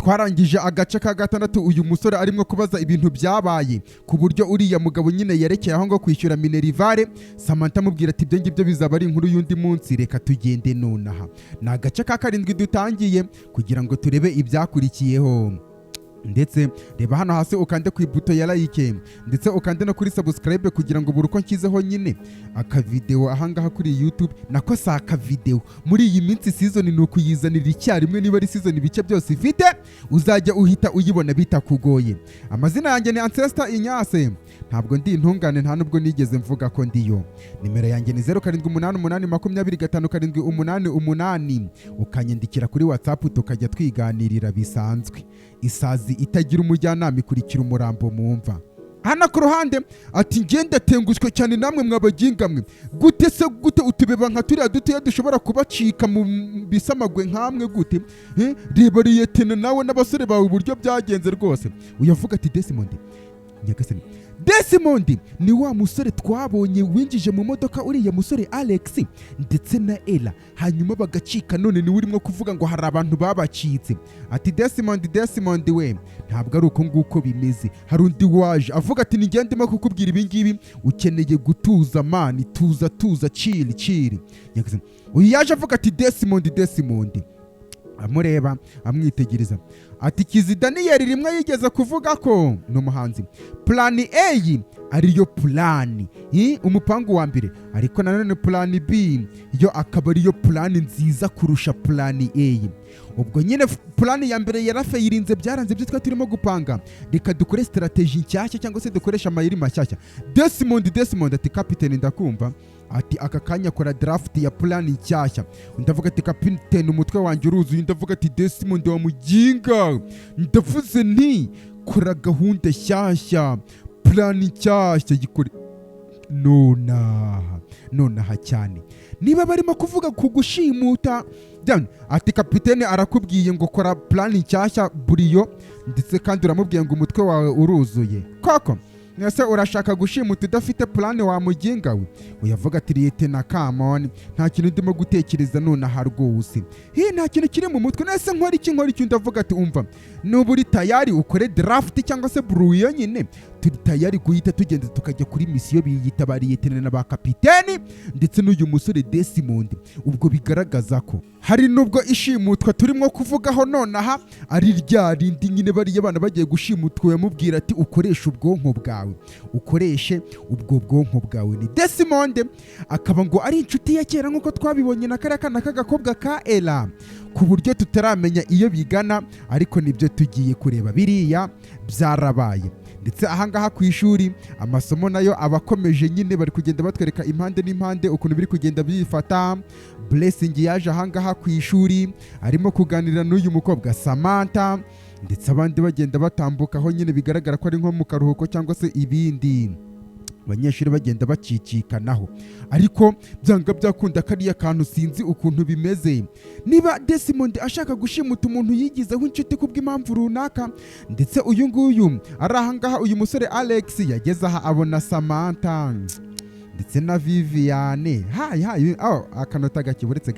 twarangije agace ka gatandatu uyu musore arimo kubaza ibintu byabaye ku buryo uriya mugabo nyine yerekeye aho ngo kwishyura Minerivare. Samantha amubwira ati ibyo ngibyo bizaba ari inkuru y'undi munsi, reka tugende nonaha. Ni agace ka 7 dutangiye kugira ngo turebe ibyakurikiyeho. Ndetse reba hano hasi ukande ku ibuto ya like, ndetse ukande no kuri subscribe kugira ngo buri uko nshyizeho nyine aka video ahangaha kuri YouTube. Nako saka video muri iyi minsi season ni ukuyizanira icyarimwe, niba ari season ibice byose ifite uzajya uhita uyibona bitakugoye. Amazina yanjye ni Ancestor Inyase, ntabwo ndi intungane, nta nubwo nigeze mvuga ko ndiyo. Nimero yanjye ni 0788207588. ukanyandikira kuri WhatsApp tukajya twiganirira bisanzwe. Isazi itagira umujyanama ikurikira umurambo mu mva. Hana ku ruhande ati ngenda tengushwe cyane namwe mwabagingamwe, gute se gute utubeba nka turiya dutoya dushobora kubacika mu bisamagwe nkamwe gute? Reba Liyetena nawe n'abasore bawe uburyo byagenze rwose. Uyavuga ati Desmond, nyagasani Desmond ni wa musore twabonye winjije mu modoka uriya musore Alex ndetse na Ella, hanyuma bagacika, none ni urimo kuvuga ngo hari abantu babacitse. Ati Desmond we, ntabwo ari uko nguko bimeze. Hari undi waje avuga ati nigendemo kukubwira ibi ngibi, ukeneye gutuza mani, tuza chill. Uyu yaje avuga ati Desmond amureba amwitegereza ati Kizi Daniel rimwe yigeze kuvuga ko n'umuhanzi plan A ariyo plan umupangu wa mbere, ariko nanone plan B yo akaba ariyo plan nziza kurusha plan A. Ubwo nyine plan ya mbere yarafayirinze, byaranze byo twa turimo gupanga, reka dukore strategy nshyashya cyangwa se dukoresha amayiri mashyashya. Desmond ati Captain ndakumva. Ati aka kanya kora draft ya plan nshyashya. Ndavuga ati Captain umutwe wanjye uruzuye. Ndavuga ati Desmond wa muginga, ndavuze nti kora gahunda nshyashya, plan nshyashya gikore nonaha cyane. Niba barimo kuvuga kugushimuta ati Kapitene arakubwiye ngo kora plan nshyashya buriyo, ndetse kandi uramubwiye ngo umutwe wawe uruzuye koko. Nese urashaka gushimuta udafite plan wa muginga we? Uyavuga ati Liyetena Kamon, nta kintu ndimo gutekereza nonaha rwose. Nta kintu kiri mu mutwe. Nese nkora iki? Ndavuga ati umva, nubu uri tayari ukore draft cyangwa se brouillon nyine, turi tayari guhita tugenda tukajya kuri misiyo biyita ba Liyetena na ba Kapiteni ndetse n'uyu musore Desmond. Ubwo bigaragaza ko hari nubwo ishimutwa turimo kuvugaho nonaha ari rya rindi nyine bariya bana bagiye gushimutwa, yamubwira ati ukoreshe ubwonko bwawe, ukoreshe ubwo bwonko bwawe. Ni Desmond akaba ngo ari inshuti ya kera nk'uko twabibonye na kariya kana k'agakobwa ka Ella, ku buryo tutaramenya iyo bigana, ariko nibyo tugiye kureba biriya byarabaye. Ndetse ahangaha ku ishuri amasomo nayo abakomeje nyine, bari kugenda batwereka impande n'impande ukuntu biri kugenda bifata. Blessing yaje ahangaha ku ishuri arimo kuganira n'uyu mukobwa Samantha, ndetse abandi bagenda batambuka aho nyine bigaragara ko ari nko mu karuhuko cyangwa se ibindi, abanyeshuri bagenda bacicikanaho. Ariko byanga byakunda kariya kantu sinzi ukuntu bimeze. Niba Desmond ashaka gushimuta umuntu yigizeho inshuti kubw'impamvu runaka, ndetse uyu nguyu ari ahangaha uyu musore Alex yageze aha abona Samantha ndetse na Viviane. Akanota gake buretse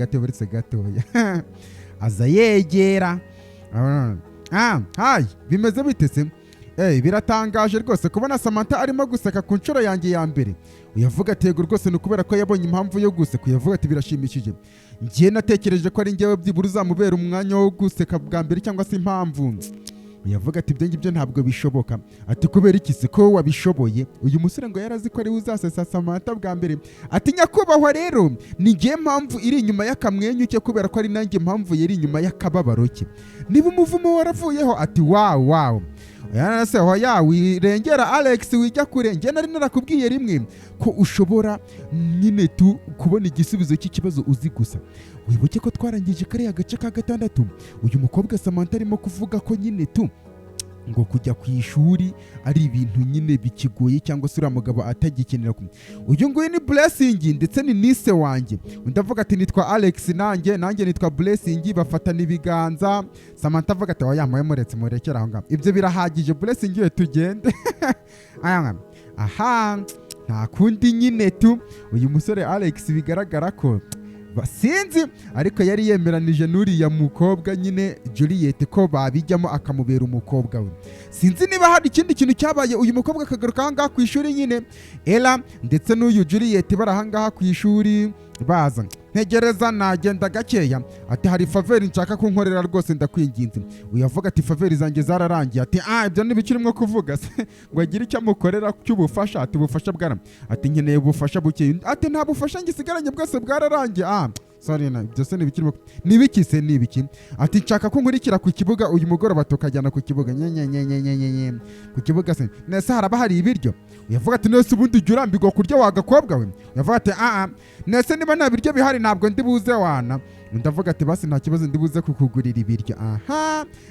gatoya aza yegera. Bimeze bitese. Biratangaje rwose kubona Samantha arimo guseka ku nshuro yanjye ya mbere. Uyavuga atego rwose ni ukubera ko yabonye impamvu yo guseka. Uyavuga ati birashimishije. Ngiye natekereje ko ari njyewe byibura uzamubera umwanya wo guseka bwa mbere cyangwa se impamvu. Uyavuga ati ibyo ngibyo ntabwo bishoboka. Ati kubera iki se ko wabishoboye? Uyu musore ngo yarazi ko ari uzasesa Samantha bwa mbere. Ati nyakubahwa rero ni ngiye mpamvu iri inyuma y'akamwenyu cye, kubera ko ari nanjye mpamvu yari inyuma y'akababaro cye. Niba umuvumo waravuyeho. Ati wow. Yanase hoya wirengera Alex wijya kure. Nge nari narakubwiye rimwe ko ushobora nyine tu kubona igisubizo cy'ikibazo uzi gusa. Wibuke ko twarangije kariya gace ka 6. Uyu mukobwa Samantha arimo kuvuga ko nyine tu ngo kujya ku ishuri ari ibintu nyine bikigoye cyangwa se uriya mugabo atagikenera. Uyu nguyu ni Blessing ndetse ni nise wanjye. Ndavuga ati nitwa Alex, nanjye nitwa Blessing, bafatana ibiganza. Samantha avuga ati oya muretse murekera aho ngaho, ibyo birahagije Blessing we tugende. Nta kundi nyine tu. Uyu musore Alex bigaragara ko sinzi ariko yari yemeranije n'uriya mukobwa nyine Juliet ko babijyamo akamubera umukobwa we. Sinzi niba hari ikindi kintu cyabaye uyu mukobwa akagaruka ahangaha ku ishuri nyine Ella ndetse n'uyu Juliet bari ahangaha ku ishuri baza ntegereza nagenda gakeya ati hari faveri nshaka kunkorera rwose ndakwinginze. Uyavuga ati faveri zanjye zararangiye ati ibyo ntibikirimo kuvuga se ngo agire icyo amukorera cy'ubufasha ati ubufasha bwana ati nkeneye ubufasha buke ati nta bufasha ngisigaranye bwose bwararangiye sorry na byose nibikirimo nibiki se nibiki ati nshaka ko nkurikira ku kibuga uyu mugoroba tukajyana ku kibuga nye ku kibuga se nese haraba hari ibiryo. Uyavuga ati nese ubundi ujya urambirwa kurya wagakobwa we. Uyavuga ati nese niba nta biryo bihari ntabwo ndi buze wana. Ndavuga ati basi nta kibazo ndi buze kukugurira ibiryo.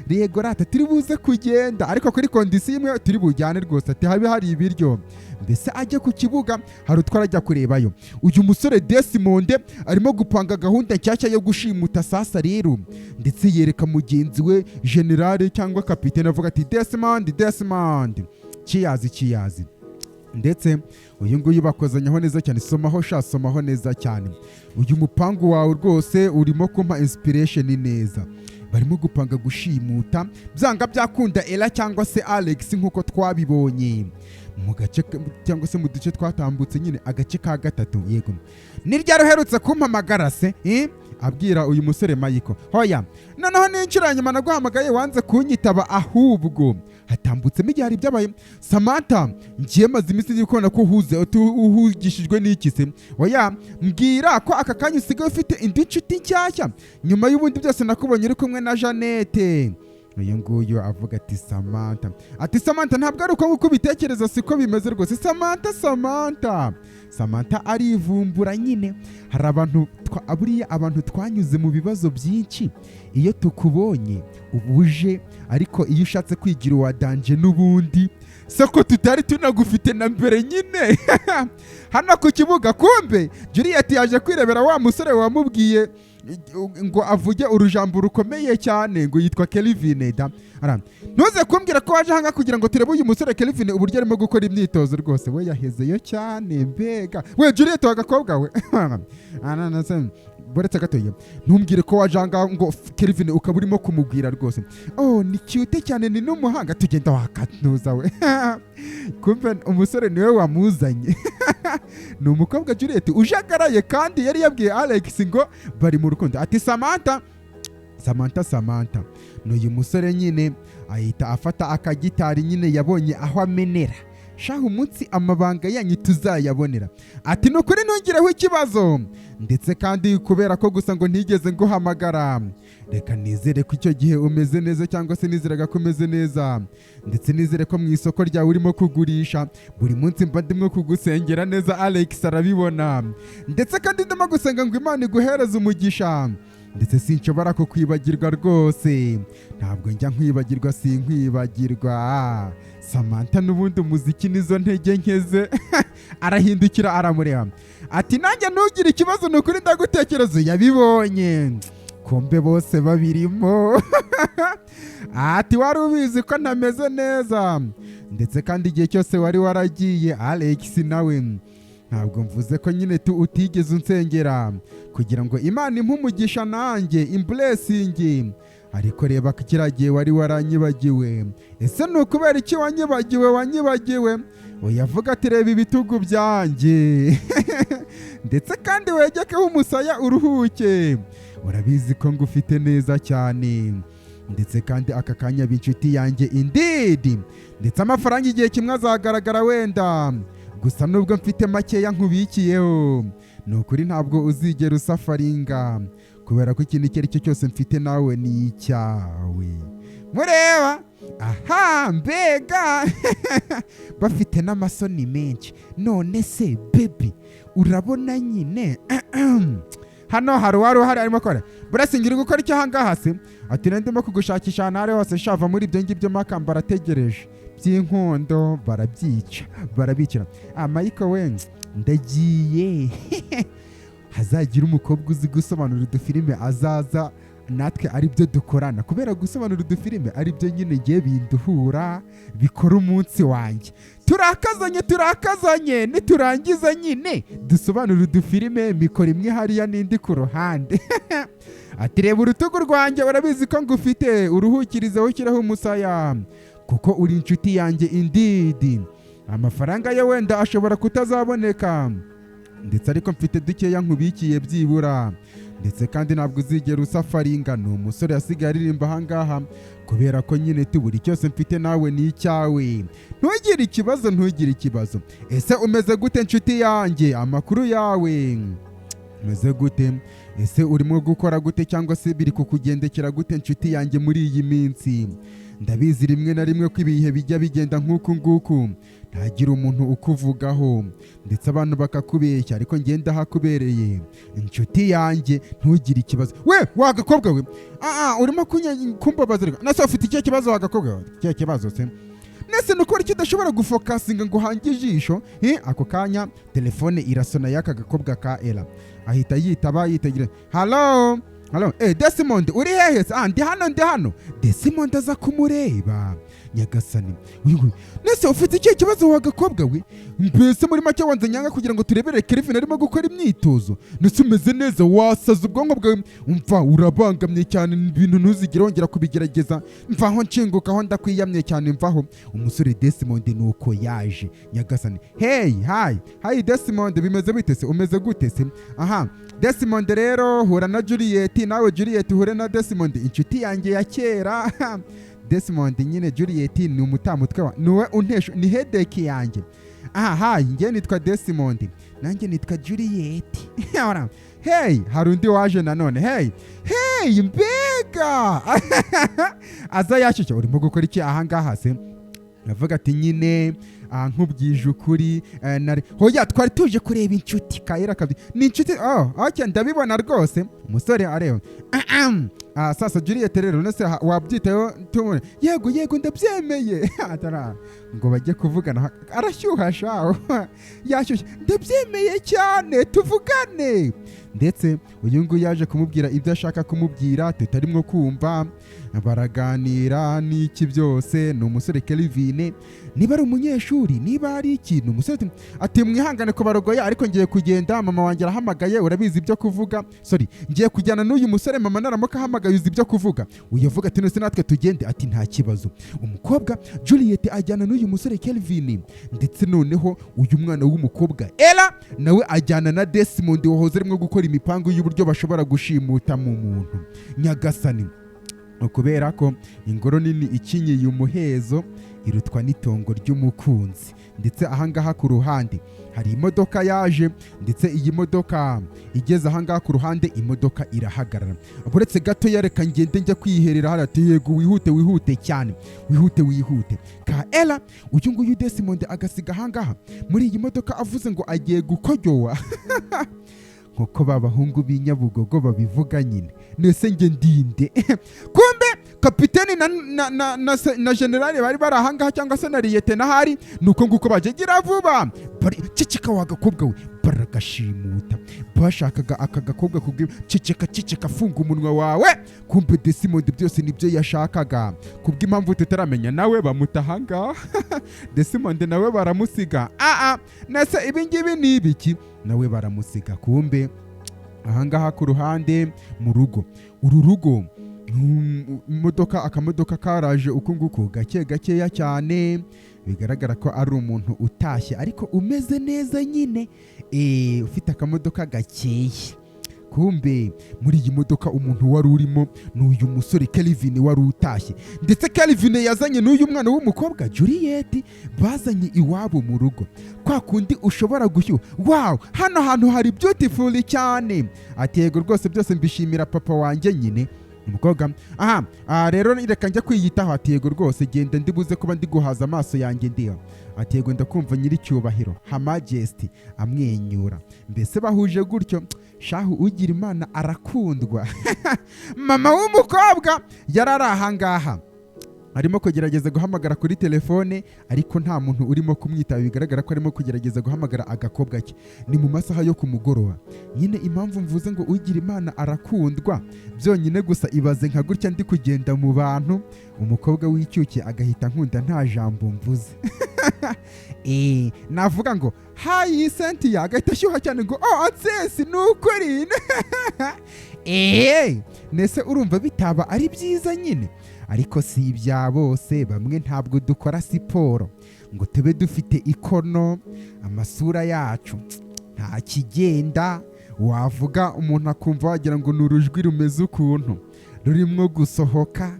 Rego rata turi buze kugenda ariko kuri kondisiyo imwe turi bujyane rwose ati habe hari ibiryo. Mbese ajye ku kibuga hari utwara ajya kurebayo. Uyu musore Desmond arimo gupanga gahunda nshyashya yo gushimuta sasa rero ndetse yereka mugenzi we generale cyangwa kapitene avuga ati Desmond kiyazi ndetse uyu nguyu bakozanyaho neza cyane somaho neza cyane. Uyu mupangu wawe rwose urimo kumpa inspiration neza. Barimo gupanga gushimuta byanga byakunda Ella cyangwa se Alex nk'uko twabibonye mu gace cyangwa se mu duce twatambutse nyine agace ka gatatu. Yego ni ryari uherutse kumpamagara se abwira uyu musore Michael hoya noneho n'inshuro nyuma naguhamagaye wanze kunyitaba ahubwo hatambutsemo igihe hari byabaye Samantha ngiye maze iminsi y'ikona ko uhugishijwe n'iki se oya mbwira ko aka kanya usigaye ufite indi nshuti nshyashya nyuma y'ubundi byose nakubonye uri kumwe na Jeannette. Uyu nguyu avuga ati Samantha ntabwo ari uko ubitekereza siko bimeze rwose. Samantha arivumbura nyine. Hari abantu twanyuze mu bibazo byinshi iyo tukubonye ubuje ariko iyo ushatse kwigira uwa danje n'ubundi sako tutari tunagufite na mbere nyine. Hano ku kibuga kumbe Juliet yaje kwirebera wa musore wamubwiye ngo avuge urujambo rukomeye cyane ngo yitwa Kelvin ntuze kumbwira ko waje hanga kugira ngo turebe uyu musore Kelvin uburyo arimo gukora imyitozo rwose we yahezeyo cyane mbega we Juliet wagakobwa we boretse gatoya ntumbwire ko waje hanga ngo Kelvin ukaba urimo kumubwira rwose ni cute cyane ni n'umuhanga tugenda wakatuza we kumbe umusore niwe wamuzanye ni umukobwa Juliet ujagaraye kandi yari yabwiye Alex ngo bari mu rukundo ati Samantha n'uyu musore nyine ahita afata akagitari nyine yabonye aho amenera shaho umunsi amabanga yanyu tuzayabonera ati nukuri ntungireho ikibazo ndetse kandi kubera ko gusa ngo ntigeze nguhamagara reka nizere ko icyo gihe umeze neza cyangwa se nizeraga ko umeze neza ndetse nizere ko mu isoko ryawe urimo kugurisha buri munsi mba ndimo kugusengera neza Alex arabibona ndetse kandi ndimo gusenga ngo Imana iguhereze umugisha ndetse sinshobora kukwibagirwa rwose ntabwo njya nkwibagirwa sinkwibagirwa Samantha n'ubundi umuziki nizo ntege nkeze arahindukira aramureba ati nanjye ntugire ikibazo nukuri ndagutekereza yabibonye kumbe bose babirimo ati wari ubizi ko ntameze neza ndetse kandi igihe cyose wari waragiye Alex nawe ntabwo mvuze ko nyine utigeze unsengera kugira ngo Imana impumugisha nanjye imblessing ariko reba ko kiragiye wari waranyibagiwe ese nukubera iki wanyibagiwe uyavuga ati reba ibitugu byanjye ndetse kandi wegekeho umusaya uruhuke urabizi ko ngufite neza cyane ndetse kandi aka kanya b'inshuti yanjye indeed ndetse amafaranga igihe kimwe azagaragara wenda gusa nubwo mfite makeya nkubikiyeho nukuri ntabwo uzigera usafaringa kubera ko ikintu icyo ari cyo cyose mfite nawe ni icyawe mureba mbega bafite n'amasoni menshi none se baby urabona nyine hano hari uwari uhari arimo akora burasingira gukora icyo ahangaha se ati ndimo kugushakisha ahantu ahari hose shava muri ibyo ngibyo makamba arategereje by'inkondo barabicira Michael we ndagiye hazagira umukobwa uzi gusobanura udufilime azaza natwe ari byo dukorana, kubera gusobanura udufilime ari byo nyine ngiye binduhura bikora umunsi wanjye. turakazanye niturangiza nyine dusobanura udufilime, mikoro imwe hariya n'indi ku ruhande. Ati reba urutugu rwanjye, urabizi ko ngufite, uruhukirize ushyiraho umusaya, kuko uri inshuti yanjye indeed. Amafaranga ye wenda ashobora kutazaboneka, ndetse ariko mfite dukeya nkubikiye byibura, ndetse kandi ntabwo uzigera usafaringa. Ni umusore yasigaye aririmba ahangaha, kubera ko nyine buri cyose mfite nawe ni icyawe. Ntugire ikibazo. Ese umeze gute nshuti yanjye? Amakuru yawe umeze gute? Ese urimo gukora gute, cyangwa se biri kukugendekera gute nshuti yanjye muri iyi minsi? Ndabizi rimwe na rimwe ko ibihe bijya bigenda nk'uku nguku, ntagira umuntu ukuvugaho, ndetse abantu bakakubeshya, ariko ngenda hakubereye inshuti yanjye. Ntugire ikibazo. We wagakobwa we, urimo kumbabaza. Nase ufite icyo kibazo wagakobwa we? Icyo kibazo se nese nukora icyo udashobora gufokasinga ngo hange ijisho. Ako kanya telefone irasona y'aka gakobwa ka Ella, ahita yitaba yitegira. Hello, Desmond uri hehe? Ndi hano. Desmond aza kumureba. Nyagasani, nese ufite icyo kibazo wagakobwa we? Mbese muri make wanze nyanga kugira ngo turebere Kelvin arimo gukora imyitozo? Nese umeze neza? Wasaza ubwonko bwawe? Umva urabangamye cyane, ibintu ntuzigere wongera kubigerageza. Mvaho nshingukaho ndakwiyamye cyane, mvaho. Umusore Desmond nuko yaje. Nyagasani, hi Desmond, bimeze bite se? Umeze gute se? Desmond rero hura na Juliet, nawe Juliet hure na Desmond, inshuti yanjye ya kera. Desmond nyine Juliet ni umutamutwe wa niwe untesho, ni headache yanjye. Njye nitwa Desmond, nanjye nitwa Juliet. Hari undi waje nanone. Mbega aza yashyushye. Urimo gukora iki ahangaha se? Navuga ati nyine nkubwije ukuri, hoya twari tuje kureba inshuti Kaira kabiri. Ni inshuti? Okay, ndabibona rwose. Umusore areba. Sasa Juliet rero nese wabyitayo tumune. Yego ndabyemeye. Ngo bajye kuvugana, arashyuha shaho. Yashyushye. Ndabyemeye cyane, tuvugane. Ndetse uyu nguyu yaje kumubwira ibyo ashaka kumubwira, tutarimo kumva. Baraganira n'iki byose. Ni umusore Kelvin, niba ari umunyeshuri, niba ari ikintu. Umusore ati mwihangane ko barogoya, ariko ngiye kugenda, mama wanjye arahamagaye, urabizi ibyo kuvuga. Ngiye kujyana n'uyu musore, mama naramuka ahamagaye uzi ibyo kuvuga. Uyavuga ati nese natwe tugende, ati nta kibazo. Umukobwa Juliet ajyana n'uyu musore Kelvin, ndetse noneho uyu mwana w'umukobwa Ella nawe ajyana na Desmond wahoze arimo gukora imipango y'uburyo bashobora gushimuta mu muntu. Nyagasani, kubera ko ingoro nini ikinyiye umuhezo irutwa n'itongo ry'umukunzi. Ndetse ahangaha ku ruhande hari imodoka yaje, ndetse iyi modoka igeze ahangaha ku ruhande, imodoka irahagarara. Buretse gato yareka ngende njya kwiherera hariya. Ati yego wihute cyane, wihute. Ka Ella uyu nguyu Desmond agasiga ahangaha muri iyi modoka avuze ngo agiye gukojowa. Nkuko babahungu b'Inyabugogo babivuga nyine. Nese nge ndinde. Kumbe kapiteni na generali bari ahangaha, cyangwa se na liyete nahari. Nuko nguko bajegira vuba. Cicika wagakobwa we, baragashimuta. Bashakaga aka gakobwa kubwira cicika funga umunwa wawe. Kumbe Desmond byose nibyo yashakaga. Kubw'impamvu tutaramenya nawe bamutahanga. Desmond nawe baramusiga. Nese ibingibi ni ibiki? Nawe baramusiga. Kumbe ahangaha ku ruhande mu rugo, uru rugo akamodoka karaje uku nguku gakeya cyane. Bigaragara ko ari umuntu utashye ariko umeze neza nyine, ufite akamodoka gakeye. Kumbe muri iyi modoka umuntu wari urimo n'uyu musore Kelvin wari utashye, ndetse Kelvin yazanye n'uyu mwana w'umukobwa Juliet, bazanye iwabo mu rugo. Kwa kundi ushobora gushyuha. Hano hantu hari beautiful cyane. Ati yego rwose byose mbishimira papa wanjye nyine. Umukobwa rero reka njya kwiyitaho. Ati yego rwose genda, ndibuze kuba ndi guhaza amaso yanjye ndiho. Ati yego ndakumva nyiricyubahiro Her Majesty amwenyura. Mbese bahuje gutyo. Shahu ugira Imana arakundwa. Mama w'umukobwa yarari ahangaha. arimo kugerageza guhamagara kuri telefone ariko nta muntu urimo kumwitaba, bigaragara ko arimo kugerageza guhamagara agakobwa ke. Ni mu masaha yo ku mugoroba. Nyine impamvu mvuze ngo ugira Imana arakundwa byonyine gusa ibaze nka gutya ndi kugenda mu bantu umukobwa w'icyuke agahita nkunda nta jambo mvuze. Navuga ngo hayi Cynthia agahita ashyuha cyane ngo Access nukuri. Nese urumva bitaba ari byiza nyine, ariko si ibya bose. Bamwe ntabwo dukora siporo ngo tube dufite ikono, amasura yacu nta kigenda, wavuga umuntu akumva wagira ngo ni urujwi rumeze ukuntu rurimo gusohoka.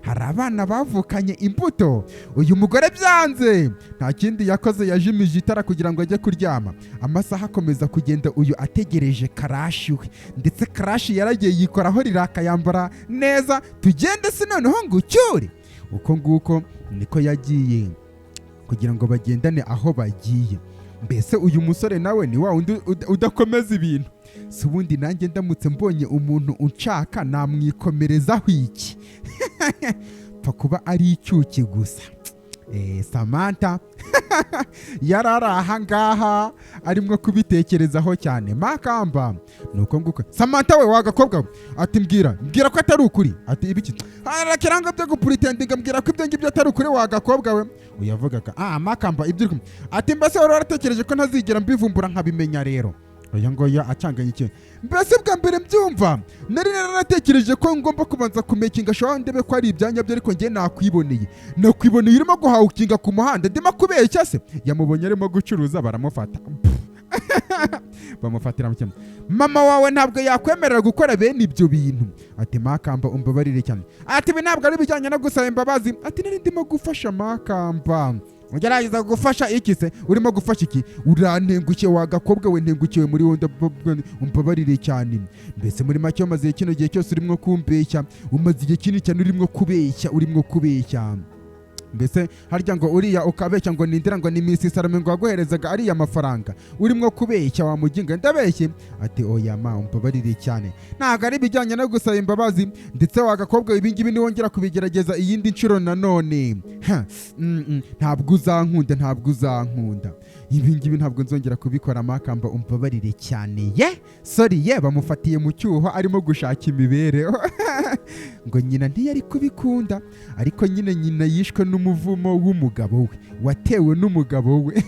Hari abana bavukanye imbuto. Uyu mugore byanze nta kindi yakoze, yajimije itara kugira ngo ajye kuryama. Amasaha akomeza kugenda, uyu ategereje karashi we, ndetse karashi yaragiye yikoraho riraka yambara neza, tugende se noneho ngo ucyure. Uko nguko niko yagiye kugira ngo bagendane aho bagiye. Mbese uyu musore nawe ni wa undi udakomeza ibintu. Si ubundi nanjye ndamutse mbonye umuntu unshaka namwikomerezaho iki? Pfa kuba ari icyuki gusa. Samantha yarari aha ngaha arimo kubitekerezaho cyane. Makamba nuko nguko. Samantha we wagakobwa we, ati mbwira ko atari ukuri. Ati ibiki? Arakiranga byo gupretendinga, mbwira ko ibyo ngibyo atari ukuri wagakobwa we. Uyavugaga Makamba ibyo. Ati mbese wari waratekereje ko ntazigera mbivumbura nkabimenya rero. Oya ngoya acanganye iki? Mbese bwa mbere mbyumva nari naratekereje ko ngomba kubanza kumekinga shaho ndebe ko ari ibyanya byo, ariko ngiye nakwiboneye urimo guhawukinga ku muhanda ndimo kubeshya se. Yamubonye arimo gucuruza baramufata. Bamufatira mu cyane. Mama wawe ntabwo yakwemerera gukora bene ibyo bintu. Ati Makamba umbabarire cyane. Ati ibi ntabwo ari bijyanye no gusaba imbabazi. Ati nari ndimo gufasha Makamba. Ugerageza gufasha iki se? Urimo gufasha iki? Urantengukiye wagakobwa we, ntengukiwe muri wowe, umbabarire cyane. Mbese muri make umaze kino gihe cyose urimo kumbeshya, umaze igihe kinini cyane urimo kubeshya. Mbese harya ngo uriya ukabeshya ngo nindira ngo ni Miss Salome ngo waguherezaga ariya mafaranga, urimo kubeshya wa muginga. Ndabeshye? Ati oya ma umbabarire cyane, ntabwo ari bijyanye no gusaba imbabazi. Ndetse wagakobwa ibi ngibi niwongera kubigerageza iyindi nshuro nanone ntabwo uzankunda. Ibi ngibi ntabwo nzongera kubikora Makamba umbabarire cyane. Sorry bamufatiye mu cyuho arimo gushaka imibereho. Ngo nyina ntiyari kubikunda, ariko nyina yishwe n'umuvumo w'umugabo we, watewe n'umugabo we.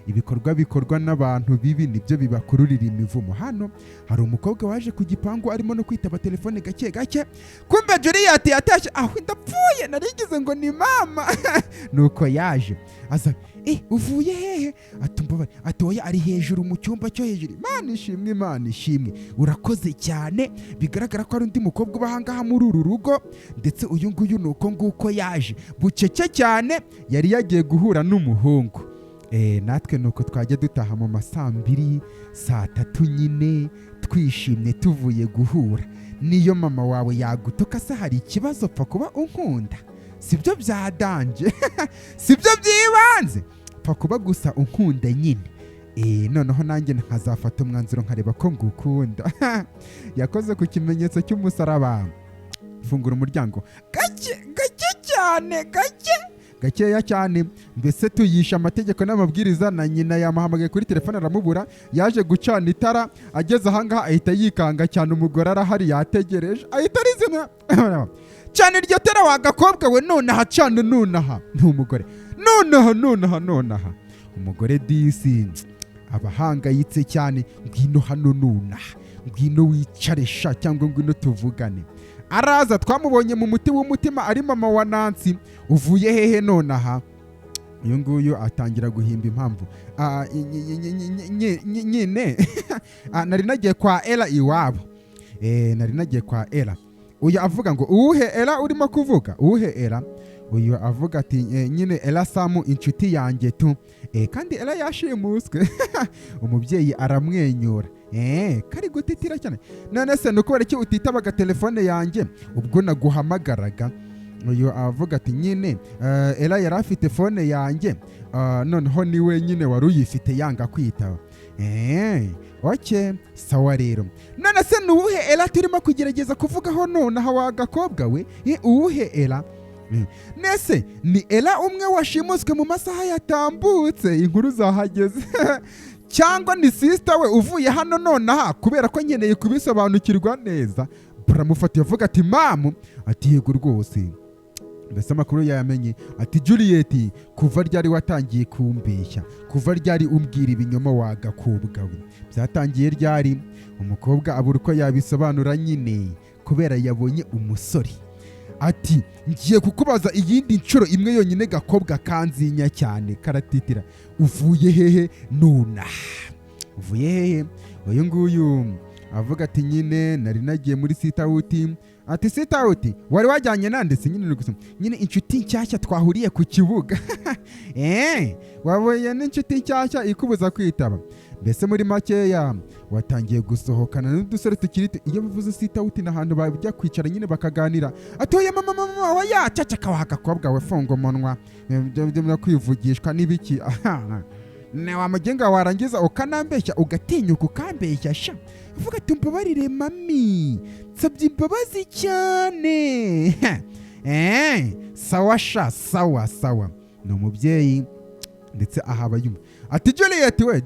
Ibikorwa bikorwa n'abantu bibi nibyo bibakururira imivumo. Hano hari umukobwa waje ku gipangu arimo no kwitaba telefone gake gake, kumbe Juliet yatashye. Ndapfuye, narigize ngo ni mama. Nuko yaje aza, uvuye hehe? Ati oya ari hejuru mu cyumba cyo hejuru. Imana ishimwe urakoze cyane, bigaragara ko ari undi mukobwa uba ahangaha muri uru rugo. Ndetse uyu nguyu nuko nguko yaje bucece cyane, yari yagiye guhura n'umuhungu. Natwe nuko twajya dutaha mu masaa 2 saa 3 nyine twishimye tuvuye guhura. Niyo mama wawe yagutoka se hari ikibazo pfa kuba unkunda? Sibyo byadanje. Sibyo byibanze, pfa kuba gusa unkunda nyine. Noneho nanjye nkazafata umwanzuro nkareba ko ngukunda. Yakoze ku kimenyetso cy'umusaraba. Fungura umuryango gake cyane, gakeya cyane. Mbese tuyisha amategeko n'amabwiriza. Na nyina yamuhamagaye kuri telefone aramubura, yaje gucana itara. Ageze ahangaha ahita yikanga cyane, umugore arahari yategereje, ahita arizina. Cyane iryo tara wagakobwa we, nonaha cana nonaha. N'umugore nonaha. Umugore disi abahangayitse cyane. Ngwino hano nonaha, ngwino wicare sha, cyangwa ngwino tuvugane. Araza, twamubonye mu muti w'umutima ari mama wa Nancy. Uvuye hehe nonaha? Uyu nguyu atangira guhimba impamvu. Nyine nari nagiye kwa Ella iwabo. Nari nagiye kwa Ella. Uyu avuga ngo uwuhe Ella urimo kuvuga? Uwuhe Ella? Uyu avuga ati nyine Ella Samu inshuti yanjye tu. Kandi Ella yashimuswe. Umubyeyi aramwenyura. Kari gutitira cyane. None se nukubera iki utitabaga telefone yanjye ubwo naguhamagaraga? Uyu avuga ati nyine Ella yari afite fone yanjye, noneho niwe nyine wari uyifite yanga kwitaba. oke sawa rero none se ni uwuhe era turimo kugerageza kuvugaho nonaha wa gakobwa we uwuhe era nese ni era umwe washimuswe mu masaha yatambutse inkuru zahageze cyangwa ni sister we uvuye hano nonaha kubera ko nkeneye kubisobanukirwa neza baramufatiye avuga ati mamu ati yego rwose mbese amakuru yamenye ati Juliet kuva ryari watangiye kumbeshya kuva ryari umbwira ibinyoma wa gakobwa we byatangiye ryari umukobwa abura uko yabisobanura nyine kubera yabonye umusore ati ngiye kukubaza iyindi nshuro imwe yonyine gakobwa kanzinya cyane karatitira uvuye hehe nuna uvuye hehe uyu nguyu avuga ati nyine nari nagiye muri sitawuti ati sitawuti wari wajyanye nande se nyine inshuti nshyashya twahuriye ku kibuga waboye n'inshuti nshyashya ikubuza kwitaba mbese muri makeya watangiye gusohokana n'udusore tukiri iyo bivuze sitawuti n'ahantu bajya kwicara nyine bakaganira atoye mama oya cacaka wa gakobwa we funga umunwa byo kwivugishwa n'ibiki ne wamugenga warangiza ukanambeshya ugatinyuka ukambeshya sha uvuga ati mbabarire mami nsabye imbabazi cyane sawa sha sawa ni umubyeyi ndetse ahaba yumva ati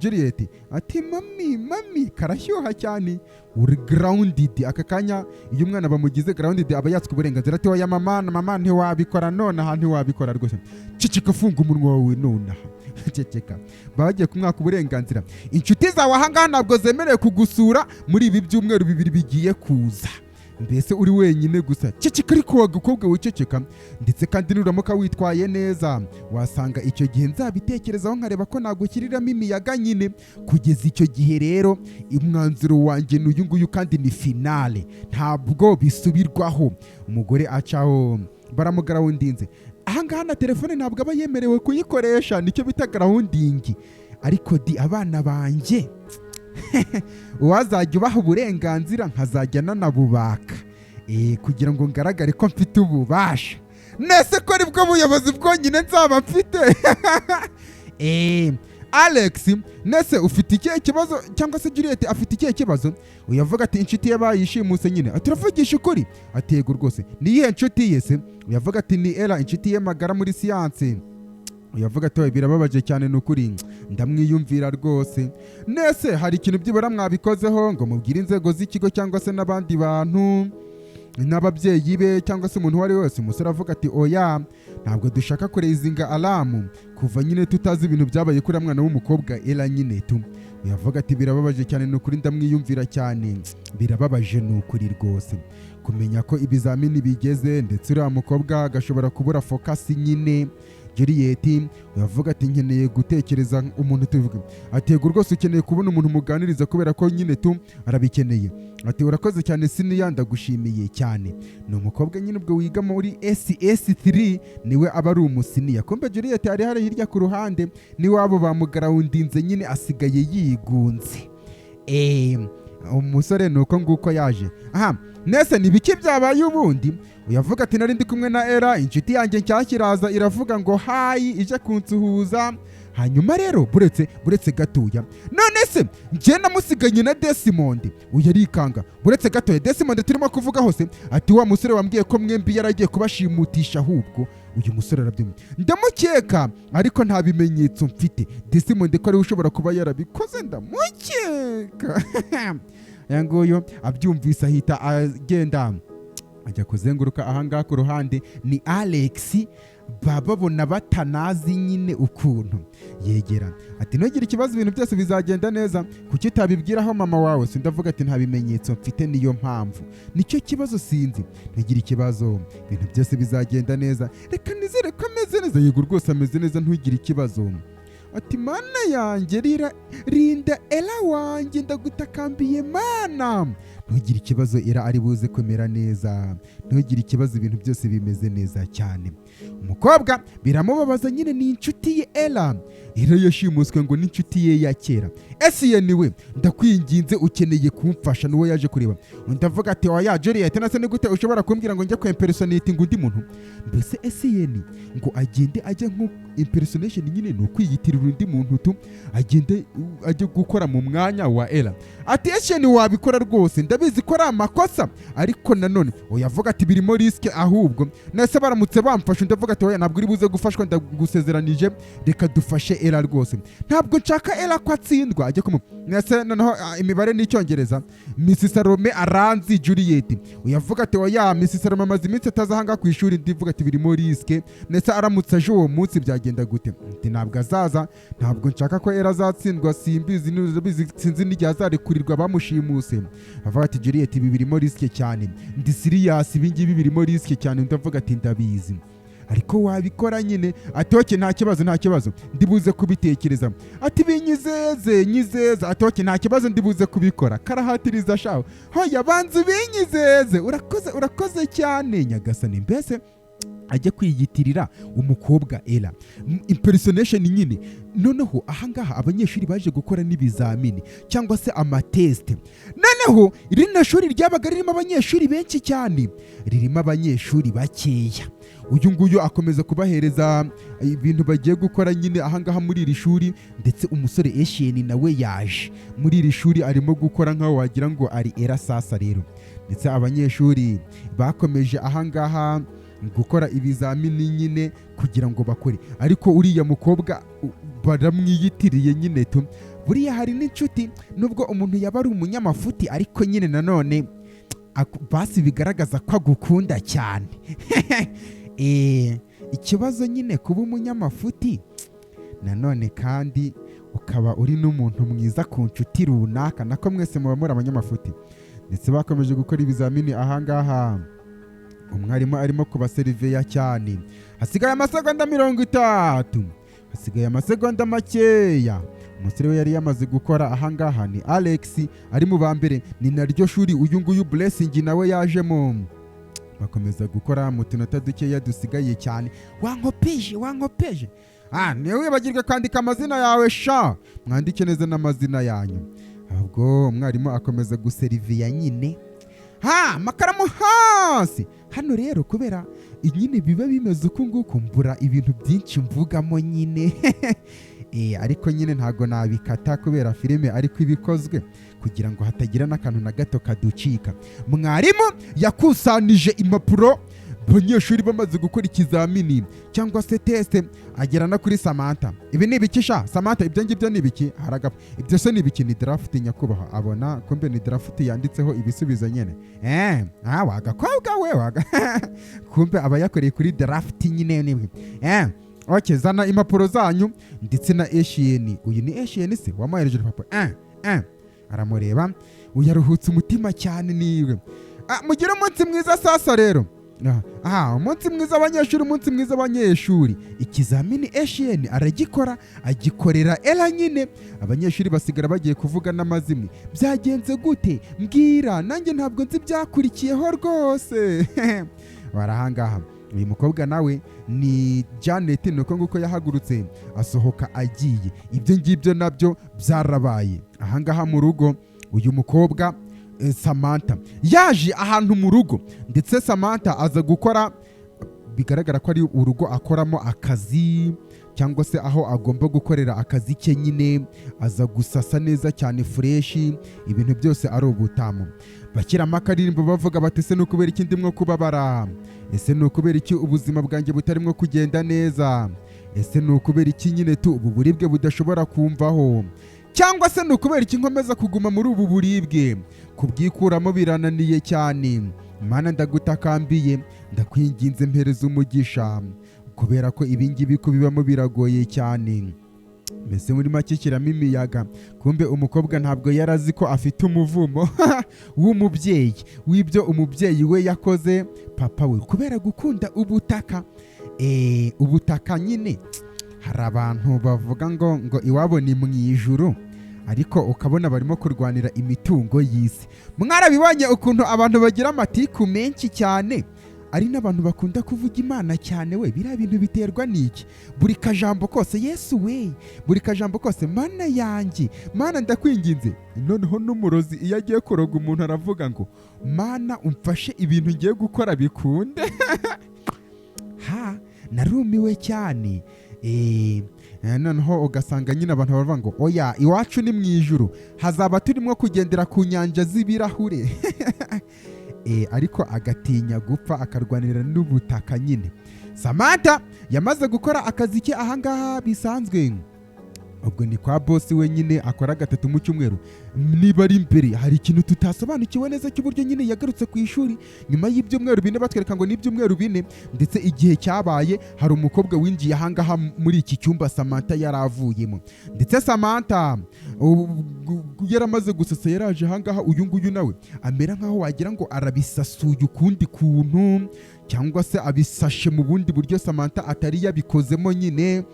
Juliet ati mami karashyuha cyane uri grounded aka kanya iyo umwana bamugize grounded aba yatswe uburenganzira ati oya mama ntiwabikora nonaha ntiwabikora rwose cicika funga umunwa wawe nonaha ceceka bagiye kumwaka uburenganzira inshuti zawe ahangaha ntabwo zemerewe kugusura muri ibi byumweru bibiri bigiye kuza mbese uri wenyine gusa ceceka ariko wagakobwa wiceceka ndetse kandi nuramuka witwaye neza wasanga icyo gihe nzabitekerezaho nkareba ko nagushyiriramo imiyaga nyine kugeza icyo gihe rero umwanzuro wanjye n'uyu nguyu kandi ni finale ntabwo bisubirwaho umugore acaho baramugarawundinze ahangaha na telefone ntabwo aba yemerewe kuyikoresha nicyo bita garawundingi ariko abana banjye uwazajya ubaha uburenganzira nkazajya nanabubaka kugira ngo ngaragare ko mfite ububasha nese ko aribwo buyobozi bwonyine nzaba mfite Alex nese ufite ikihe kibazo cyangwa se Juliet afite ikihe kibazo uyavuga ati inshuti ye bayishimuse nyine ati uravugisha ukuri ati yego rwose niyihe inshuti ye se uyavuga ati ni Ella inshuti ye magara muri siyanse uyavuga ati birababaje cyane n'ukuri ndamwiyumvira rwose nese hari ikintu byibura mwabikozeho ngo mubwire inzego z'ikigo cyangwa se n'abandi bantu n'ababyeyi be cyangwa se umuntu uwo ari wese umusore avuga ati oya ntabwo dushaka kurezinga alamu kuva nyine tutazi ibintu byabaye kuri mwana w'umukobwa Ella nyine uyavuga ati birababaje cyane n'ukuri ndamwiyumvira cyane birababaje n'ukuri rwose kumenya ko ibizamini bigeze ndetse uriya mukobwa agashobora kubura fokasi nyine Juliet uyavuga ati nkeneye gutekereza umuntu tuvuga ati yego rwose ukeneye kubona umuntu muganiriza kubera ko nyine arabikeneye ati urakoze cyane siniya ndagushimiye cyane ni umukobwa nyine ubwo wiga muri SS3 niwe aba ari umusiniya kumbe Juliet ari hari hirya ku ruhande ni wabo bamugarawundinze nyine asigaye yigunze umusore nuko nguko yaje nese ni biki byabaye ubundi uyavuga ati nari ndi kumwe na Ella inshuti yanjye nshyashya iravuga ngo hayi ije kunsuhuza hanyuma rero buretse gatoya none se njye namusiganye na Desmond uyarikanga buretse gatoya Desmond turimo kuvuga hose ati wa musore wambwiye ko mwembi yaragiye kubashimutisha ahubwo uyu musore arabyumva ndamukeka ariko nta bimenyetso mfite Desmond ko ari ushobora kuba yarabikoze ndamukeka yanguyo abyumvise ahita agenda ajya kuzenguruka ahangaha ku ruhande ni Alex bababona batanazi nyine ukuntu yegera ati ntugire ikibazo ibintu byose bizagenda neza kuki utabibwiraho mama wawe sindavuga ati nta bimenyetso mfite niyo mpamvu nicyo kibazo sinzi ntugire ikibazo ibintu byose bizagenda neza reka nizere ko ameze neza yego rwose ameze neza ntugire ikibazo ati mana yanjye rinda Ella wanjye ndagutakambiye mana ntugire ikibazo Ella ari buze kumera neza ntugire ikibazo ibintu byose bimeze neza cyane umukobwa biramubabaza nyine ni inshuti ye Ella Ela yashimuswe ngo n'inshuti ye ya kera. Esiyeni we ndakwinginze ukeneye kumfasha n'uwo yaje kureba. Ndavuga ati oya Juliet nase ni gute ushobora kumbwira ngo njye impersonate ngo undi muntu. Mbese Esiyeni ngo agende ajye nko impersonation nyine no kwiyitirira undi muntu tu agende ajye gukora mu mwanya wa Ela. Ati Esiyeni wabikora rwose ndabizi ko ari amakosa ariko nanone uyavuga ati birimo risk ahubwo nase baramutse bamfasha. Ndavuga ati oya ntabwo uri buze gufashwa ndagusezeranije reka dufashe Ela rwose. Ntabwo nshaka Ela ko atsindwa ajye kumu nase noneho imibare n'icyongereza Mrs Salome aranzi Juliet. Uyavuga ati oya Mrs Salome amaze iminsi atazahanga ku ishuri. Ndivuga ati birimo risk nase aramutse aje uwo munsi byagenda gute. Ati ntabwo azaza ntabwo nshaka ko Ela azatsindwa simbizi n'ubizi sinzi n'igihe azarekurirwa bamushimuse. Avuga ati Juliet ibi birimo risk cyane ndi serious ibingibi birimo risk cyane. Ndavuga ati ndabizi ariko wabikora nyine. Atoke nta kibazo ndibuze kubitekereza. Ati binyizeze atoke nta kibazo ndibuze kubikora. Karahatiriza shaho hoya banzu binyizeze urakoze cyane nyagasani. Mbese ajye kwiyitirira umukobwa Ela impersonation nyine. Noneho ahangaha abanyeshuri baje gukora n'ibizamini cyangwa se amateste. Noneho irina shuri ryabaga ririmo abanyeshuri benshi cyane ririmo abanyeshuri bakeya. Uyu nguyu akomeza kubahereza ibintu bagiye gukora nyine ahangaha muri iri shuri. Ndetse umusore Esiyeni nawe yaje muri iri shuri arimo gukora nkaho wagira ngo ari Ela sasa rero. Ndetse abanyeshuri bakomeje ahangaha gukora ibizamini nyine kugira ngo bakore ariko uriya mukobwa baramwiyitiriye nyine tu. Buriya hari n'inshuti nubwo umuntu yaba ari umunyamafuti ariko nyine nanone basi bigaragaza ko agukunda cyane. Ikibazo nyine kuba umunyamafuti nanone kandi ukaba uri n'umuntu mwiza ku nshuti runaka nako mwese muba muri abanyamafuti. Ndetse bakomeje gukora ibizamini ahangaha umwarimu arimo kubaseriveya cyane. Hasigaye amasegonda 30 hasigaye amasegonda makeya. Umusore we yari yamaze gukora ahangaha ni Alex ari mu bambere ni naryo shuri uyu nguyu Blessing nawe yajemo. Bakomeza gukora mu tunota dukeya dusigaye cyane. Wankopeje niwe wibagirwe kwandika amazina yawe sha mwandike neza n'amazina yanyu. Ahubwo umwarimu akomeza guseriviya nyine makaramu hasi. Hano rero kubera nyine biba bimeze uko nguko mbura ibintu byinshi mvugamo nyine. Ariko nyine ntago nabikata kubera filime ariko ibikozwe kugira ngo hatagira n'akantu na gato kaducika. Mwarimu yakusanije impapuro abanyeshuri bamaze gukora ikizamini cyangwa se teste agera no kuri Samantha. Ibi ni ibikisha Samantha ibyo ngibyo ni ibiki haragapfa ibyo se ni ibiki ni draft nyakubaha abona kumbe ni draft yanditseho ibisubizo nyene. Wagakobwa we kumbe abayakoreye kuri draft nyine nibi. Okay zana impapuro zanyu ndetse na Esiyeni. Uyu ni Esiyeni se wamahereje papa. Aramureba uyaruhutse umutima cyane niwe. Mugira umunsi mwiza sasa rero. Umunsi mwiza abanyeshuri umunsi mwiza abanyeshuri. Ikizamini Esiyeni aragikora agikorera Ela nyine. Abanyeshuri basigara bagiye kuvuga n'amazimwe. Byagenze gute mbwira nanjye ntabwo nzi byakurikiyeho rwose. Barahangaha uyu mukobwa nawe ni Janet nuko nguko yahagurutse asohoka agiye. Ibyo ngibyo nabyo byarabaye ahangaha mu rugo. Uyu mukobwa Samantha yaje ahantu mu rugo ndetse Samantha aza gukora bigaragara ko ari urugo akoramo akazi cyangwa se aho agomba gukorera akazi ke nyine. Aza gusasa neza cyane fresh ibintu byose ari ubutamu. Bakiramo akaririmbo bavuga bati ese nukubera iki ndimwo kubabara, ese nukubera iki ubuzima bwanjye butarimo kugenda neza, ese nukubera iki nyine tu ubu buribwe budashobora kumvaho, cyangwa se nukubera iki nkomeza kuguma muri ubu buribwe, kubwikuramo birananiye cyane. Mana ndagutakambiye ndakwinginze mpereza umugisha kubera ko ibingibi kubibamo biragoye cyane. Mbese muri make kiramo imiyaga. Kumbe umukobwa ntabwo yarazi ko afite umuvumo w'umubyeyi w'ibyo umubyeyi we yakoze papa we kubera gukunda ubutaka. Ubutaka nyine hari abantu bavuga ngo iwabo ni mu ijuru, ariko ukabona barimo kurwanira imitungo y'isi. Mwarabibonye ukuntu abantu bagira amatiku menshi cyane ari n'abantu bakunda kuvuga Imana cyane, we biriya bintu biterwa n'iki? Buri kajambo kose Yesu we, buri kajambo kose Mana yanjye, Mana ndakwinginze. Noneho n'umurozi iyo agiye kuroga umuntu aravuga ngo Mana umfashe ibintu ngiye gukora bikunde. Narumiwe cyane. Noneho ugasanga nyine abantu baravuga ngo oya, iwacu ni mu ijuru, hazaba turimo kugendera ku nyanja z'ibirahure. Ariko agatinya gupfa akarwanira n'ubutaka nyine. Samantha yamaze gukora akazi ke ahangaha bisanzwe. Ubwo ni kwa boss we nyine akora 3 mu cyumweru. Niba ari imbere hari ikintu tutasobanukiwe neza cy'uburyo nyine yagarutse ku ishuri nyuma y'ibyumweru 4 batwereka ngo n'ibyumweru 4, ndetse igihe cyabaye hari umukobwa winjiye ahangaha muri iki cyumba Samantha yaravuyemo. Ndetse Samantha yaramaze gusasa yaraje ahangaha, uyu nguyu nawe amera nkaho wagira ngo arabisasuye ukundi kuntu cyangwa se abisashe mu bundi buryo Samantha atari yabikozemo nyine.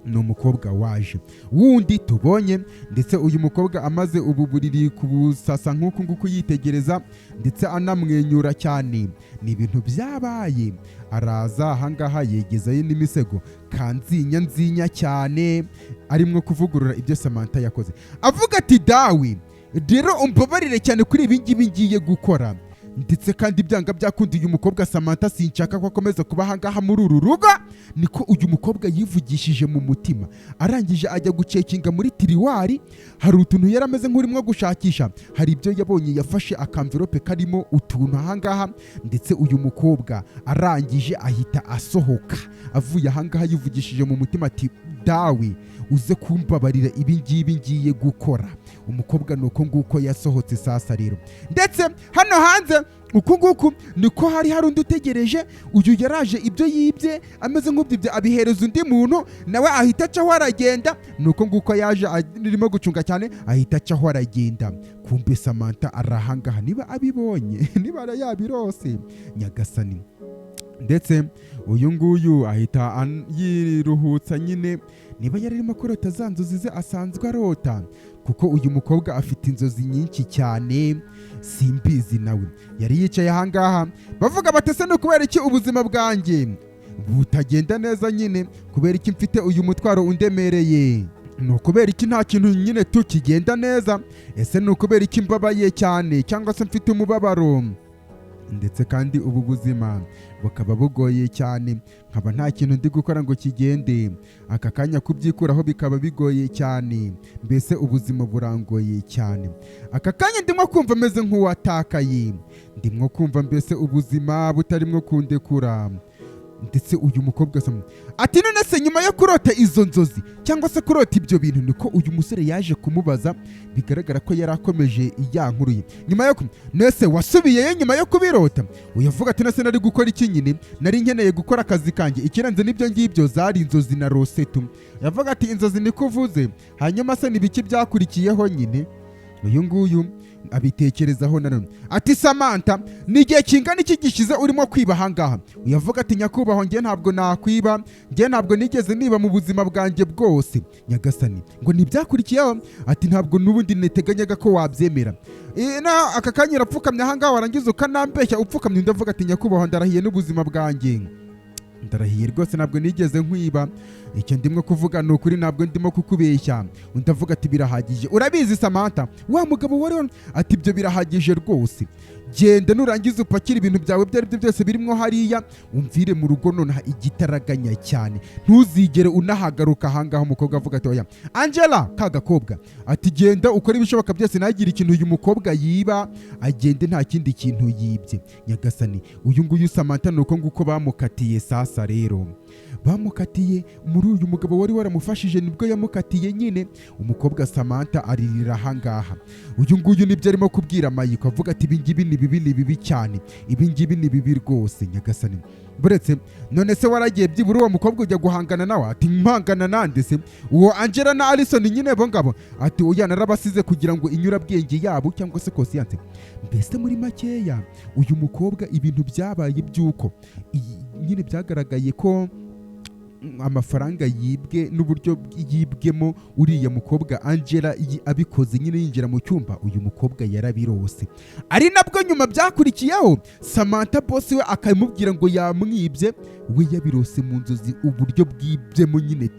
Ni umukobwa waje wundi tubonye, ndetse uyu mukobwa amaze ubu buriri kubusasa nk'uku nguku yitegereza ndetse anamwenyura cyane. Ni ibintu byabaye. Araza ahangaha yegezayo n'imisego kanzinya cyane, arimo kuvugurura ibyo Samantha yakoze, avuga ati dawe rero umbabarire cyane kuri ibi ngibi ngiye gukora, ndetse kandi byanga byakunda uyu mukobwa Samantha sinshaka ko akomeza kuba ahangaha muri uru rugo. Niko uyu mukobwa yivugishije mu mutima, arangije ajya gucekinga muri tiriwari. Hari utuntu yari ameze nk'urimo gushakisha, hari ibyo yabonye, yafashe akamvirope karimo utuntu ahangaha, ndetse uyu mukobwa arangije ahita asohoka. Avuye ahangaha yivugishije mu mutima ati dawe uze kumbabarira ibi ngibi ngiye gukora. Umukobwa nuko nguko yasohotse sasa rero. Ndetse hano hanze uku nguku niko hari undi utegereje. Uyu yaraje ibyo yibye ameze nk'ubyo abihereza undi muntu, nawe ahita acaho aragenda. Nuko nguko yaje arimo gucunga cyane, ahita acaho aragenda. Kumbe Samantha arahangaha, niba abibonye niba yabirose nyagasani. Ndetse uyu nguyu ahita yiruhutsa nyine, niba yari arimo kurota za nzozi ze asanzwe arota, kuko uyu mukobwa afite inzozi nyinshi cyane simbizi. Nawe yari yicaye ahangaha bavuga batese no kubera iki ubuzima bwanjye butagenda neza nyine, kubera iki mfite uyu mutwaro undemereye, ni ukubera iki nta kintu nyine tukigenda neza, ese ni ukubera iki mbabaye cyane cyangwa se mfite umubabaro. Ndetse kandi ubu buzima bukaba bugoye cyane, nkaba nta kintu ndi gukora ngo kigende, aka kanya kubyikuraho bikaba bigoye cyane, mbese ubuzima burangoye cyane. Aka kanya ndimo kumva meze nk'uwatakaye, ndimo kumva mbese ubuzima butarimo kundekura. Ndetse uyu mukobwa ati none se nyuma yo kurota izo nzozi cyangwa se kurota ibyo bintu, niko uyu musore yaje kumubaza. Bigaragara ko yari akomeje iyankuruye nyuma yo nese wasubiyeyo nyuma yo kubirota. Uyavuga ati nese nari gukora iki nyine, nari nkeneye gukora akazi kanjye, ikirenze n'ibyo ngibyo zari inzozi na rosetu. Yavuga ati inzozi niko uvuze, hanyuma se nibiki byakurikiyeho nyine. Uyu nguyu abitekerezaho nanone ati Samantha ni igihe kingana iki gishize urimo kwiba ahangaha? Uyavuga ati nyakubahwa njye ntabwo nakwiba, njye ntabwo nigeze niba mu buzima bwanjye bwose. Nyagasani ngo ntibyakurikiyeho? Ati ntabwo n'ubundi neteganyaga ko wabyemera. Na aka kanya urapfukamye ahangaha warangiza ukanambeshya upfukamye. Ndavuga ati nyakubahwa ndarahiye n'ubuzima bwanjye, ndarahiye rwose ntabwo nigeze nkwiba, icyo ndimo kuvuga ni ukuri, ntabwo ndimo kukubeshya. Ndavuga ati birahagije, urabizi Samantha wa mugabo wari ati ibyo birahagije rwose, genda nurangiza upakira ibintu byawe ibyo ari byo byose birimo hariya, umvire mu rugo nonaha igitaraganya cyane, ntuzigere unahagaruka ahangaha. Umukobwa avuga ati oya Angela kagakobwa, ati genda ukora ibishoboka byose ntagire ikintu uyu mukobwa yiba, agende nta kindi kintu yibye. Nyagasani uyu nguyu Samantha nuko nguko bamukatiye. Sasa rero bamukatiye muri uyu mugabo wari waramufashije, nibwo yamukatiye nyine. Umukobwa Samantha aririra ahangaha. Uyu nguyu nibyo arimo kubwira Mayiko, avuga ati ibingibi ni bibi cyane, ibingibi ni bibi rwose. Nyagasani buretse none se waragiye byibura uwo mukobwa ujya guhangana nawe? Ati mpangana nande se? Uwo Angela na Alison nyine bo ngabo? Ati oya narabasize kugira ngo inyurabwenge yabo cyangwa se conscience. Mbese muri makeya uyu mukobwa ibintu byabaye byuko nyine byagaragaye ko amafaranga yibwe n'uburyo yibwemo uriya mukobwa Angela abikoze nyine yinjira mu cyumba, uyu mukobwa yarabirose. Ari nabwo nyuma byakurikiyeho Samantha boss we akamubwira ngo yamwibye, we yabirose mu nzozi uburyo bwibyemo nyine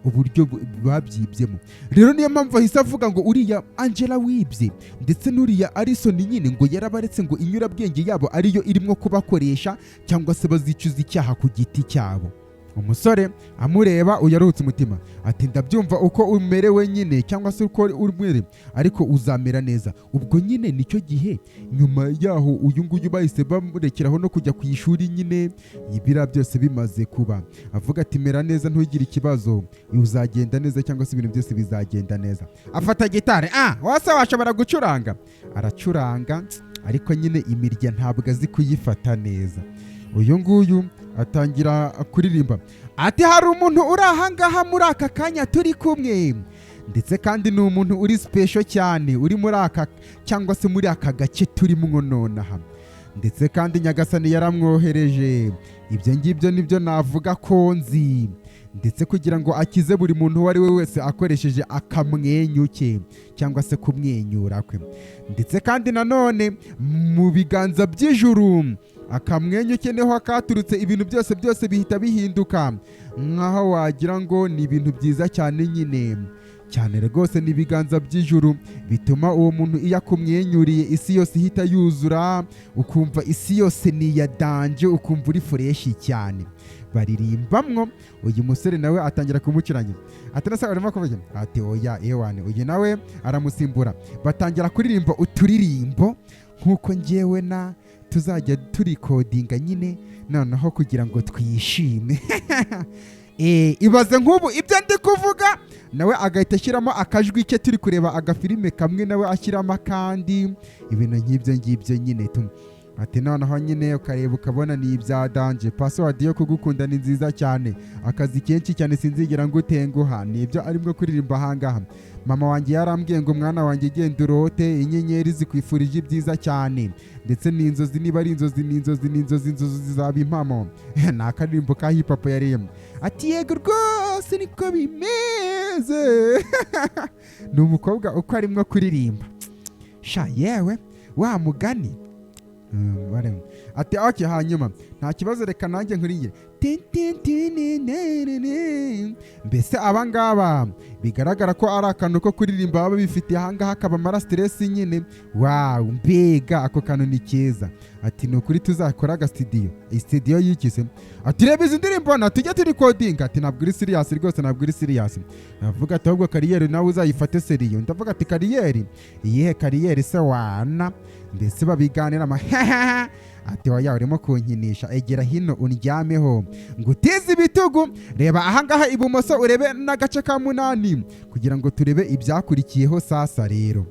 uburyo babyibyemo. Rero niyo mpamvu ahise avuga ngo uriya Angela wibye ndetse n'uriya Alison nyine ngo yarabaretse ngo inyurabwenge yabo ariyo irimo kubakoresha cyangwa se bazicuza icyaha ku giti cyabo. Umusore amureba uyaruhutse umutima ati ndabyumva uko umerewe nyine cyangwa se uko urumere, ariko uzamera neza. Ubwo nyine nicyo gihe nyuma yaho uyu nguyu bahise bamurekeraho no kujya ku ishuri nyine ibira byose bimaze kuba. Avuga ati mera neza ntugire ikibazo, uzagenda neza cyangwa se ibintu byose bizagenda neza. Afata gitari, wase washobora gucuranga? Aracuranga ariko nyine imirya ntabwo azi kuyifata neza. Uyu nguyu atangira kuririmba ati hari umuntu uri ahangaha muri aka kanya turi kumwe, ndetse kandi ni umuntu uri special cyane uri muri aka cyangwa se muri aka gace turimo nonaha, ndetse kandi Nyagasani yaramwohereje. Ibyo ngibyo nibyo navuga ko nzi, ndetse kugira ngo akize buri muntu uwo ari we wese akoresheje akamwenyu ke cyangwa se kumwenyura kwe. Ndetse kandi nanone mu biganza by'ijuru akamwenyu ke niho katurutse ibintu byose bihita bihinduka, nkaho wagira ngo ni ibintu byiza cyane nyine cyane rwose. N'ibiganza by'ijuru bituma uwo muntu iyo akumwenyuriye isi yose ihita yuzura, ukumva isi yose ni iya danje, ukumva uri fureshi cyane. Baririmbamwo uyu musore nawe atangira kumucuranya ati nasa urimo kuvuga ati oya ewane, uyu nawe aramusimbura. Batangira kuririmba uturirimbo nkuko njyewe na tuzajya turikodinga nyine noneho kugira ngo twishime. Ibaze nk'ubu ibyo ndi kuvuga nawe agahita ashyiramo akajwi ke, turi kureba agafilime kamwe nawe ashyiramo akandi, ibintu nk'ibyo ngibyo nyine ati noneho nyine ukareba ukabona ni ibya danje. Password yo kugukunda ni nziza cyane, akazi kenshi cyane sinzigera ngutenguha, nibyo arimo kuririmba ahangaha. Mama wanjye yarambwiye ngo mwana wanjye genda urote, inyenyeri zikwifurije ibyiza cyane, ndetse n'inzozi niba ari inzozi zizaba impamo. Ni akaririmbo ka hip hop yariyemo. Ati yego rwose niko bimeze. Ni umukobwa uko arimo kuririmba sha yewe wa mugani. Ati okay, hanyuma nta kibazo reka nanjye nkuriye. Mbese abangaba bigaragara ko ari akantu ko kuririmba baba bifitiye ahangaha kabamara stress nyine. Wow, mbega ako kantu ni keza. Ati ni ukuri tuzakora studio yikise. Ati reba izi ndirimbo na tujya turi coding. Ati ntabwo uri serious rwose, ntabwo uri serious. Navuga ati ahubwo kariyeri nawe uzayifate seriyo. Ndavuga ati kariyeri iyihe kariyeri se wana? Mbese babiganira ati oya urimo kunkinisha, egera hino unjyameho ngutize ibitugu. Reba ahangaha ibumoso urebe n'agace ka 8 kugira ngo turebe ibyakurikiyeho sasa rero.